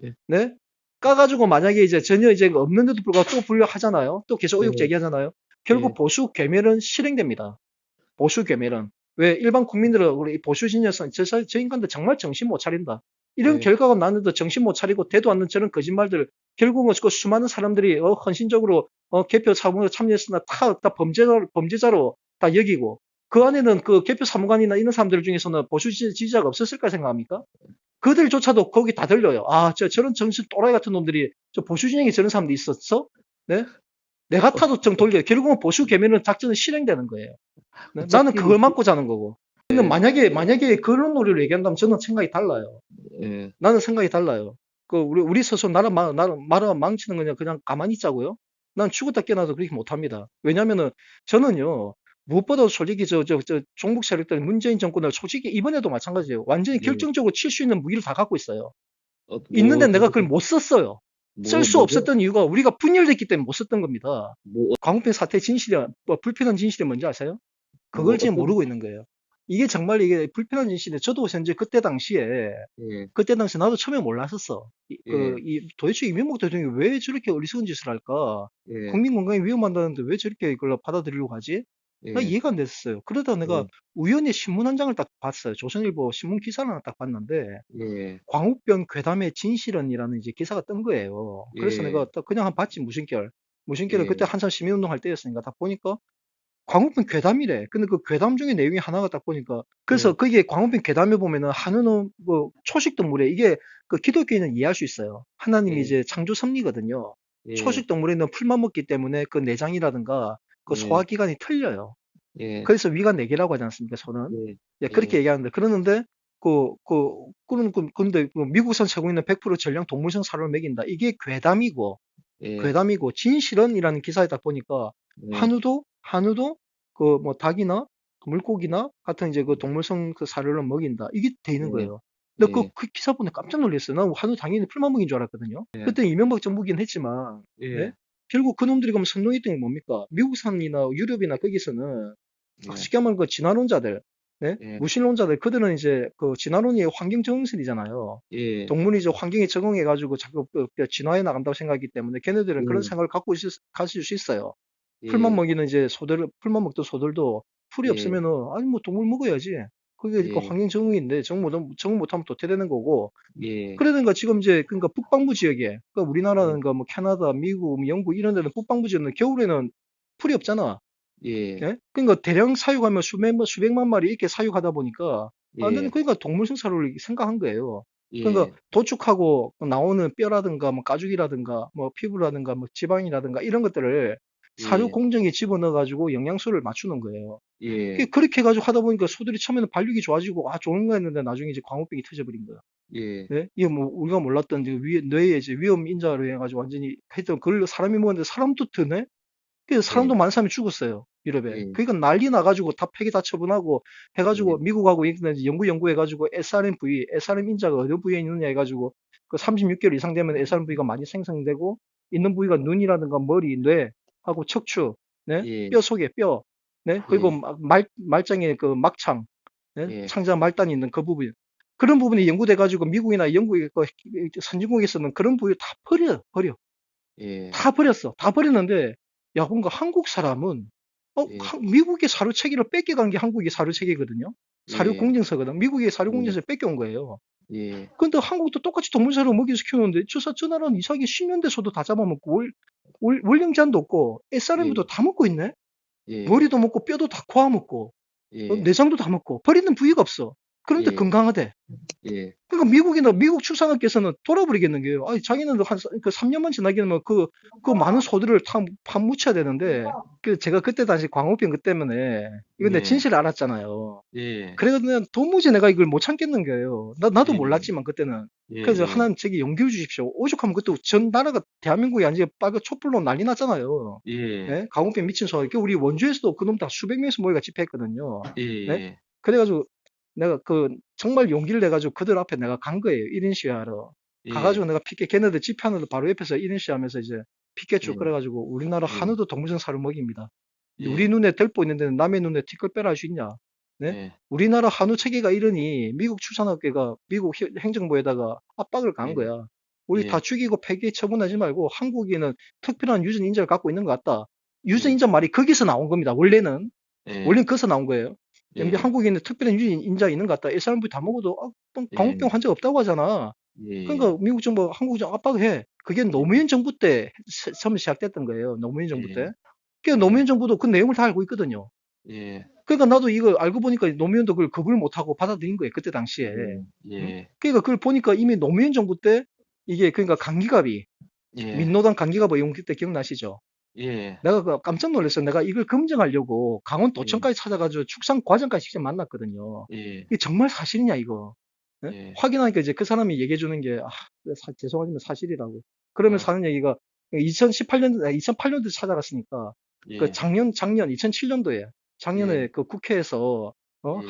예. 네? 까가지고 만약에 이제 전혀 이제 없는데도 불구하고 또 분류하잖아요. 또 계속 의혹 예. 제기하잖아요. 결국 예. 보수 괴멸은 실행됩니다. 보수 괴멸은. 왜 일반 국민들은 우리 보수 진영에서 저 인간들 정말 정신 못 차린다. 이런 예. 결과가 나는데 정신 못 차리고 되도 않는 저런 거짓말들 결국은 그 수많은 사람들이 헌신적으로 개표 사무에 참여했으나 다 범죄자로 다 여기고 그 안에는 그 개표 사무관이나 이런 사람들 중에서는 보수 지지자가 없었을까 생각합니까? 그들조차도 거기 다 들려요. 아, 저런 정신 또라이 같은 놈들이 저 보수 진영에 저런 사람도 있었어? 네? 내 같아도 정 돌려요. 결국은 보수 개면은 작전은 실행되는 거예요. 네? 나는 어차피 그걸 맞고 자는 거고. 근데 예. 만약에 그런 논리를 얘기한다면 저는 생각이 달라요. 예. 나는 생각이 달라요. 그 우리 스스로 나라 망치는 거냐 그냥 가만히 있자고요? 난 죽었다 깨어나도 그렇게 못합니다. 왜냐면은 저는요 무엇보다 솔직히 저 종북 세력들 문재인 정권을 솔직히 이번에도 마찬가지예요. 완전히 예. 결정적으로 칠 수 있는 무기를 다 갖고 있어요. 있는데 뭐 내가 그걸 못 썼어요. 쓸 수 뭐죠? 없었던 이유가 우리가 분열됐기 때문에 못 썼던 겁니다. 뭐 광우병 사태 진실이 불편한 진실이 뭔지 아세요? 그걸 지금 어떤 모르고 있는 거예요. 이게 정말 이게 불편한 진실인데 저도 현재 예. 그때 당시 나도 처음에 몰랐었어. 예. 도대체 이명박 대통령이 왜 저렇게 어리석은 짓을 할까? 예. 국민 건강이 위험한다는데 왜 저렇게 이걸 받아들이려고 하지? 나 예. 이해가 안 됐어요. 그러다 내가 예. 우연히 신문 한 장을 딱 봤어요. 조선일보 신문 기사를 하나 딱 봤는데 예. 광우병 괴담의 진실은이라는 이제 기사가 뜬 거예요. 그래서 예. 내가 딱 그냥 한 봤지 무심결. 무심결은 그때 예. 한참 시민운동 할 때였으니까 딱 보니까 광우병 괴담이래. 근데 그 괴담 중에 내용이 하나가 딱 보니까 그래서 예. 그게 광우병 괴담에 보면은 한우는 뭐 초식 동물에 이게 그 기독교인은 이해할 수 있어요. 하나님이 예. 이제 창조 섭리거든요. 예. 초식 동물에는 풀만 먹기 때문에 그 내장이라든가 그 예. 소화기관이 틀려요. 예. 그래서 위가 네 개라고 하지 않습니까, 소는? 예. 예, 그렇게 예. 얘기하는데 그러는데 근데 그 미국산 제공있는 100% 전량 동물성 사료를 먹인다. 이게 예. 괴담이고 진실은이라는 기사에 딱 보니까 예. 한우도 그 뭐 닭이나 물고기나 같은 이제 그 동물성 그 사료를 먹인다. 이게 돼 있는 예. 거예요. 근데 예. 그 기사 보고 깜짝 놀랐어요. 난 한우 당연히 풀만 먹인 줄 알았거든요. 예. 그때 이명박 정부긴 했지만, 네? 예. 결국 그놈들이 그럼 선동했던 게 뭡니까? 미국산이나 유럽이나 거기서는 예. 쉽게 말하면 그 진화론자들, 네? 예. 무신론자들, 그들은 이제 그 진화론이 환경 적응설이잖아요. 예. 동물이 이제 환경에 적응해가지고 자꾸 진화해 나간다고 생각하기 때문에 걔네들은 그런 예. 생각을 가질 수 있어요. 풀만 예. 먹이는 이제 풀만 먹던 소들도 풀이 예. 없으면은, 아니, 뭐 동물 먹어야지. 그게 그 예. 환경 적응인데, 적응 못하면 도태되는 거고. 예. 그러니까 지금 이제, 그러니까 북방부 지역에, 그러니까 예. 우리나라는 뭐 캐나다, 미국, 뭐 영국 이런 데는 북방부 지역은 겨울에는 풀이 없잖아. 예. 예? 그러니까 대량 사육하면 수백만 마리 이렇게 사육하다 보니까 아, 나는 예. 그러니까 동물성 사료를 생각한 거예요. 그러니까 예. 도축하고 나오는 뼈라든가 뭐 가죽이라든가 뭐 피부라든가 뭐 지방이라든가 이런 것들을 사료 예. 공정에 집어넣어 가지고 영양소를 맞추는 거예요. 예. 그렇게 해가지고 하다 보니까 소들이 처음에는 발육이 좋아지고 아 좋은 거 했는데 나중에 이제 광우병이 터져버린 거야. 예. 네? 이게 뭐 우리가 몰랐던 이제 뇌에 이제 위험 인자로 해가지고 완전히 했던 그걸 사람이 먹었는데 사람도 드네? 그래서 사람도 예. 많은 사람이 죽었어요. 유럽에. 예. 그러니까 난리 나가지고 다 폐기 다 처분하고 예. 해가지고 미국하고 이제 연구해가지고 SRM 인자가 어느 부위에 있느냐 해가지고 그 36개월 이상 되면 SRM 부위가 많이 생성되고 있는 부위가 눈이라든가 머리, 뇌하고 척추, 네? 예. 뼈 속에 뼈, 네? 그리고 예. 말장에 그 막창, 네? 예. 창자 말단이 있는 그 부분. 그런 부분이 연구돼가지고 미국이나 영국의 그 선진국에서는 그런 부위 다 버려. 예. 다 버렸어. 다 버렸는데, 야, 뭔가 한국 사람은, 예. 미국의 사료 체계를 뺏겨간 게 한국의 사료 체계거든요. 사료 예. 공정서거든. 미국의 사료 예. 공정서 뺏겨온 거예요. 예. 근데 한국도 똑같이 동물사료 먹여서 키우는데, 저 나라는 이상하게 10년 대소도 다 잡아먹고, 월령 제한도 없고, SRM도 예. 다 먹고 있네? 예. 머리도 먹고, 뼈도 다 코아 먹고, 예. 내장도 다 먹고, 버리는 부위가 없어. 그런데 예. 건강하대. 예. 그러니까 미국 출산업계에서는 돌아버리겠는 게요. 아니, 자기는 그 3년만 지나기면 그 많은 소들을 다 파묻혀야 되는데, 제가 그때 당시 광우병 그 때문에, 이건 내 예. 진실을 알았잖아요. 예. 그래서 그냥 도무지 내가 이걸 못 참겠는 거예요. 나도 예. 몰랐지만, 그때는. 그래서 예예. 하나님 저기 용기를 주십시오. 오죽하면 그때 전 나라가 대한민국이 완전히 빨간 촛불로 난리 났잖아요. 예. 예? 광우병 미친 소. 우리 원주에서도 그놈 다 수백 명에서 모여가 집회했거든요. 네? 예예. 그래가지고 내가 정말 용기를 내가지고 그들 앞에 내가 간 거예요. 1인 시위하러. 예. 가가지고 내가 걔네들 집회하는데 바로 옆에서 1인 시위하면서 이제 피켓 쭉 예. 끌어가지고 우리나라 예. 한우도 동물성 사료 먹입니다. 우리 예. 눈에 들보 있는데 남의 눈에 티끌 빼라 할 수 있냐? 네? 예. 우리나라 한우 체계가 이러니 미국 출산업계가 미국 행정부에다가 압박을 간 예. 거야. 우리 다 예, 죽이고 폐기 처분하지 말고 한국인은 특별한 유전 인자를 갖고 있는 것 같다. 유전 예, 인자 말이 거기서 나온 겁니다. 원래는. 예, 원래는 거기서 나온 거예요. 근데 예, 한국인은 특별한 유전 인자 있는 것 같다. 이 사람들이 다 먹어도 예, 광우병 환자 없다고 하잖아. 예, 그러니까 미국 정부, 한국 정부 압박해. 그게 예, 노무현 정부 때 처음 시작됐던 거예요. 노무현 정부 예, 때. 그러니까 예, 노무현 정부도 그 내용을 다 알고 있거든요. 예, 그러니까 나도 이거 알고 보니까 노무현도 그걸 거부를 못하고 받아들인 거예요. 그때 당시에. 예, 응? 예, 그러니까 그걸 보니까 이미 노무현 정부 때 이게 그러니까 강기갑이 예, 민노당 강기갑 의원 그때 기억나시죠? 예, 내가 깜짝 놀랐어요. 내가 이걸 검증하려고 예, 강원도청까지 찾아가지고 축산 과장까지 직접 만났거든요. 예, 이게 정말 사실이냐 이거. 예? 예, 확인하니까 이제 그 사람이 얘기해 주는 게 죄송하지만 사실이라고. 그러면서 어, 하는 얘기가 2008년도 찾아갔으니까 그 예, 작년 2007년도에 예, 작년에 그 국회에서 예,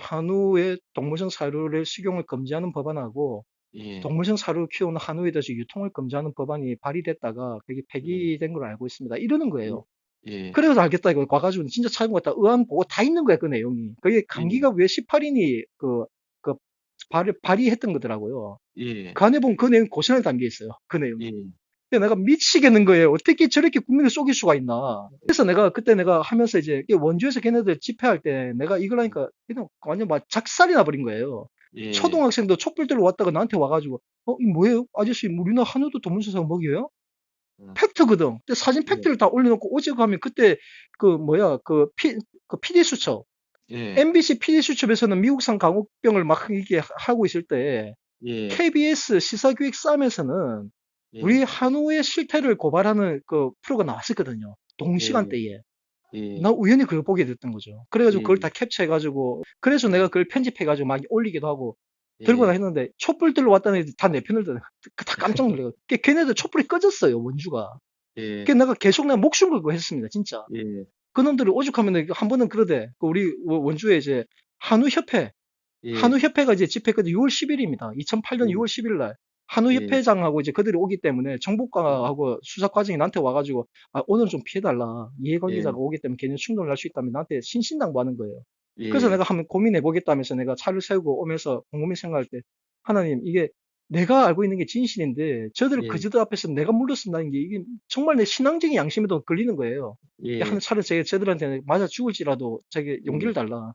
한우의 동물성 사료를 식용을 금지하는 법안하고 예, 동물성 사료를 키우는 한우에 대해서 유통을 금지하는 법안이 발의됐다가 그게 예, 폐기된 걸로 알고 있습니다. 이러는 예, 거예요. 예, 그래서 알겠다 이거 와가지고 진짜 찾아보고 의안 보고 다 있는 거야 그 내용이. 그게 예, 강기가 왜 18인이 그 발의했던 거더라고요. 예, 그 안에 보면 그 내용 고스란히 담겨 있어요. 그 내용이. 예, 근데 내가 미치겠는 거예요. 어떻게 저렇게 국민을 속일 수가 있나. 그래서 내가 그때 내가 하면서 이제 원주에서 걔네들 집회할 때 내가 이걸 하니까 그냥 완전 막 작살이 나버린 거예요. 예, 초등학생도 촛불 들고 왔다가 나한테 와가지고 이 뭐예요? 아저씨 우리나라 한우도 동물서사가 먹여요? 어, 팩트거든. 근데 사진 예, 팩트를 다 올려놓고 오직 가면 그때 그 뭐야 그 PD 수첩 예, MBC PD 수첩에서는 미국산 강우병을 막 이게 하고 있을 때 예, KBS 시사기획 싸움에서는 우리 예, 한우의 실태를 고발하는 그 프로가 나왔었거든요. 예, 동시간대에. 예, 나 우연히 그걸 보게 됐던 거죠. 그래가지고 그걸 예, 다 캡처해가지고 그래서 내가 예, 그걸 편집해가지고 막 올리기도 하고 들고 다 예, 했는데 촛불 들러 왔다는 애들 다 내 편을 드네. 다 깜짝 놀래요. 걔네들 촛불이 꺼졌어요, 원주가. 예, 그래서 내가 계속 내가 목숨 걸고 했습니다, 진짜. 예, 그놈들이 오죽하면 한 번은 그러대. 그 우리 원주에 이제 한우협회, 예, 한우협회가 이제 집회가 6월 10일입니다. 2008년 예, 6월 10일 날. 예, 한우협회장하고 이제 그들이 오기 때문에 정보과하고 수사과정이 나한테 와가지고 오늘 좀 피해달라. 예, 이해관계자가 오기 때문에 걔는 충돌을 할 수 있다면 나한테 신신당부하는 거예요. 그래서 예, 내가 한번 고민해 보겠다면서 내가 차를 세우고 오면서 곰곰이 생각할 때 하나님 이게 내가 알고 있는 게 진실인데 저들 예, 그저들 앞에서 내가 물러선다는 게 이게 정말 내 신앙적인 양심에도 걸리는 거예요. 하는 예, 차를 저들한테 맞아 죽을지라도 저기 용기를 예, 달라.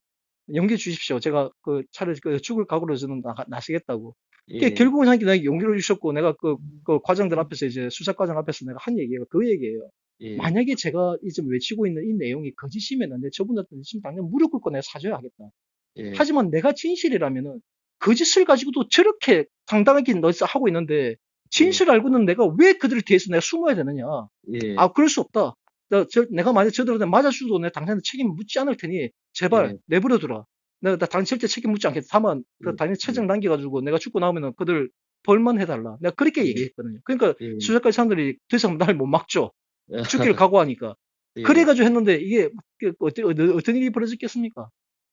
용기 주십시오. 제가 그 차를 죽을 각오로 저는 나서겠다고. 예, 결국은 하니까 내가 용기를 주셨고 내가 그 과장들 앞에서 이제 수사과장 앞에서 내가 한 얘기가 그 얘기예요. 예, 만약에 제가 지금 외치고 있는 이 내용이 거짓이면은 내 저분한테 지금 당장 무릎 꿇고 내가 사죄하겠다. 예, 하지만 내가 진실이라면은 거짓을 가지고도 저렇게 당당하게 너서 하고 있는데 예, 진실 알고는 내가 왜 그들 뒤에서 내가 숨어야 되느냐. 예, 그럴 수 없다. 내가 만약 저들한테 맞아주도 내가 당신한테 책임 묻지 않을 테니 제발 예, 내버려두라. 내가 당신 절대 책임 묻지 않겠다. 다만 그 당신 예, 채증 남겨가지고 내가 죽고 나오면은 그들 벌만 해달라. 내가 그렇게 예, 얘기했거든요. 그러니까 예, 수사까지 사람들이 더 이상 날 못 막죠. 죽기를 각오하니까. 예, 그래가지고 했는데 이게 어떤 일이 벌어졌겠습니까?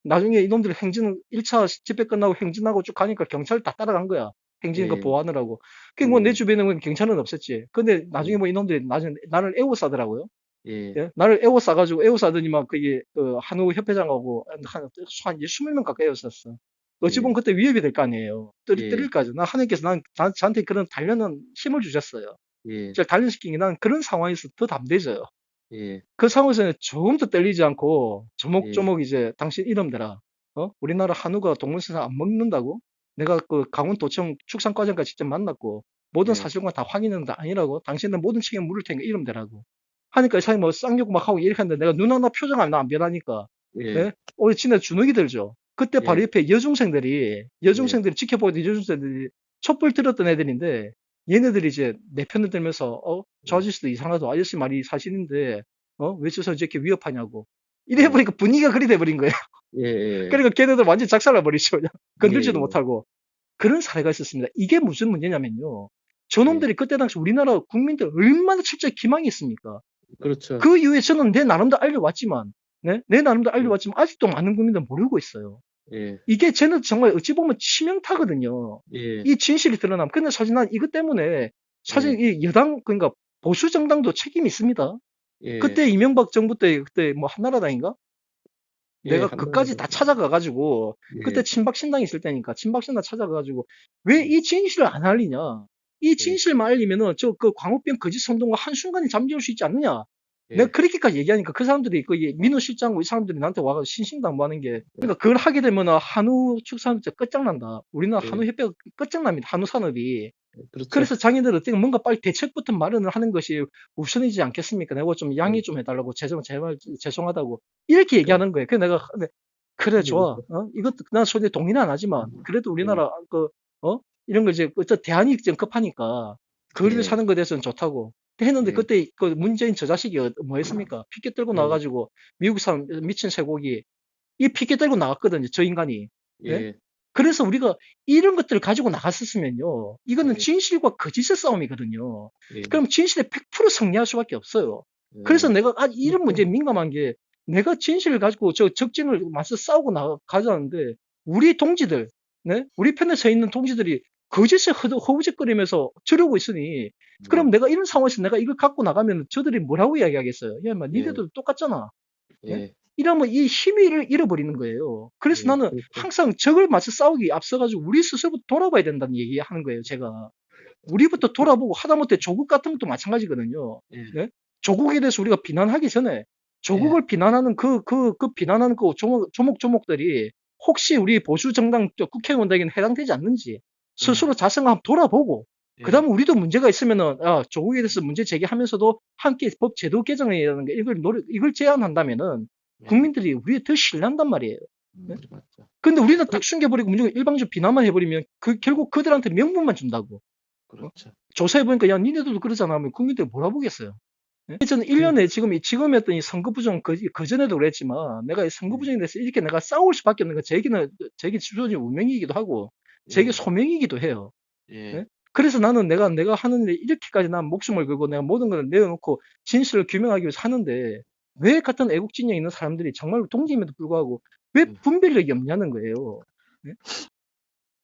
나중에 이놈들 행진 1차 집회 끝나고 행진하고 쭉 가니까 경찰 다 따라간 거야. 행진 그 예, 보호하느라고. 그 뭐 내 예, 주변에는 경찰은 없었지. 근데 나중에 예, 뭐 이놈들이 나중에 나를 에워싸더라고요. 예, 예? 나를 에워싸가지고 에워싸더니만 그게 그 한우 협회장하고 한 20명 가까이 에워쌌어. 어찌 보면 예, 그때 위협이 될 거 아니에요. 예, 때릴까지. 나 하나님께서 저한테 그런 단련한 힘을 주셨어요. 예, 제가 단련시킨 게 난 그런 상황에서 더 담대져요. 예, 그 상황에서는 조금도 떨리지 않고 예, 조목조목 이제 당신 이름 대라. 우리나라 한우가 동물생산 안 먹는다고? 내가 그 강원도청 축산과장까지 직접 만났고 모든 예, 사실과 다 확인했는데 아니라고. 당신들 모든 책임 물을 테니까 이름 대라고. 하니까 이 사람이 뭐 쌍욕 막 하고 이렇게 하는데 내가 눈 하나 표정 안 변하니까 예, 예? 진짜 주눅이 들죠. 그때 바로 예, 옆에 예, 여중생들이 지켜보던 여중생들이 촛불 들었던 애들인데 얘네들이 이제 내 편을 들면서 저 아저씨도 이상하다. 아저씨 말이 사실인데 왜 저서 이렇게 위협하냐고. 이래 예, 버리니까 분위기가 그리 돼 버린 거예요. 예, 예, 그러니까 걔네들 완전 작살나 버리죠. 그냥 건들지도 예, 못하고. 그런 사례가 있었습니다. 이게 무슨 문제냐면요. 예, 저놈들이 그때 당시 우리나라 국민들 얼마나 철저히 기망했습니까? 그렇죠. 그 이후에 저는 내 나름대로 알려왔지만, 네? 내 나름대로 예, 알려왔지만 아직도 많은 국민들은 모르고 있어요. 예, 이게 쟤는 정말 어찌 보면 치명타거든요. 예, 이 진실이 드러나면. 근데 사실 난 이것 때문에 예, 사실 이 여당, 그러니까 보수 정당도 책임이 있습니다. 예, 그때 이명박 정부 때 그때 뭐 한나라당인가? 예, 내가 그까지 다 한나라당. 찾아가가지고 그때 예, 친박신당 있을 때니까 친박신당 찾아가가지고 왜 예, 이 진실을 안 알리냐? 이 진실만 알리면은 저 그 광우병 거짓 선동과 한순간에 잠재울 수 있지 않느냐. 내가 그렇게까지 얘기하니까 그 사람들이 그 민우 실장과 이 사람들이 나한테 와서 신신당부하는 게 그러니까 그걸 하게 되면 한우 축산업 진짜 끝장난다. 우리나라 한우 협회가 끝장납니다. 한우 산업이. 그렇죠. 그래서 자기들 어떻게 뭔가 빨리 대책부터 마련을 하는 것이 우선이지 않겠습니까? 내가 좀 양해 좀 해달라고 제발 죄송하다고 이렇게 얘기하는 거예요. 그래서 내가 그래 좋아. 이것도 난 솔직히 동의는 안 하지만 그래도 우리나라 이런 거 이제 대안이 좀 급하니까 거리를 사는 것에 대해서는 좋다고 했는데 그때 그 문재인 저 자식이 뭐 했습니까? 피켓 들고 나와가지고 미국 사람 미친 쇠고기 이 피켓 들고 나왔거든요. 저 인간이. 네? 그래서 우리가 이런 것들을 가지고 나갔었으면요. 이거는 진실과 거짓의 싸움이거든요. 그럼 진실에 100% 승리할 수밖에 없어요. 그래서 내가 이런 문제에 민감한 게 내가 진실을 가지고 저 적진을 맞서 싸우고 가자는데 우리 동지들, 네? 우리 편에 서 있는 동지들이 거짓에 허우적거리면서 저러고 있으니 그럼 내가 이런 상황에서 내가 이걸 갖고 나가면 저들이 뭐라고 이야기하겠어요? 야, 니네들 똑같잖아. 네? 이러면 이 힘을 잃어버리는 거예요. 그래서 나는 항상 적을 맞서 싸우기 앞서가지고 우리 스스로부터 돌아봐야 된다는 얘기 하는 거예요, 제가. 우리부터 돌아보고 하다못해 조국 같은 것도 마찬가지거든요. 네? 조국에 대해서 우리가 비난하기 전에 조국을 비난하는 그 비난하는 그 조목조목들이 혹시 우리 보수 정당 국회의원들에게는 해당되지 않는지 스스로 자성을 한번 돌아보고 그다음에 우리도 문제가 있으면은 조국에 대해서 문제 제기하면서도 함께 법 제도 개정이라는 게 이걸 제안한다면은 국민들이 우리에 더 신뢰한단 말이에요. 네? 근데 우리는 딱 숨겨버리고 무조건 일방적으로 비난만 해버리면 결국 그들한테 명분만 준다고. 그렇죠. 조사해보니까 야 니네들도 그러잖아 하면 국민들이 뭐라 보겠어요. 네? 저는 1년에 지금 했던 이 선거 부정 그전에도 그랬지만 내가 이 선거 부정에 대해서 이렇게 내가 싸울 수밖에 없는 건 제게 주어진 운명이기도 하고 제게 소명이기도 해요. 네? 그래서 나는 내가 하는 일 이렇게까지 난 목숨을 걸고 내가 모든 걸 내어놓고 진실을 규명하기 위해서 하는데 왜 같은 애국 진영에 있는 사람들이 정말 동지임에도 불구하고 왜 분별력이 없냐는 거예요. 네?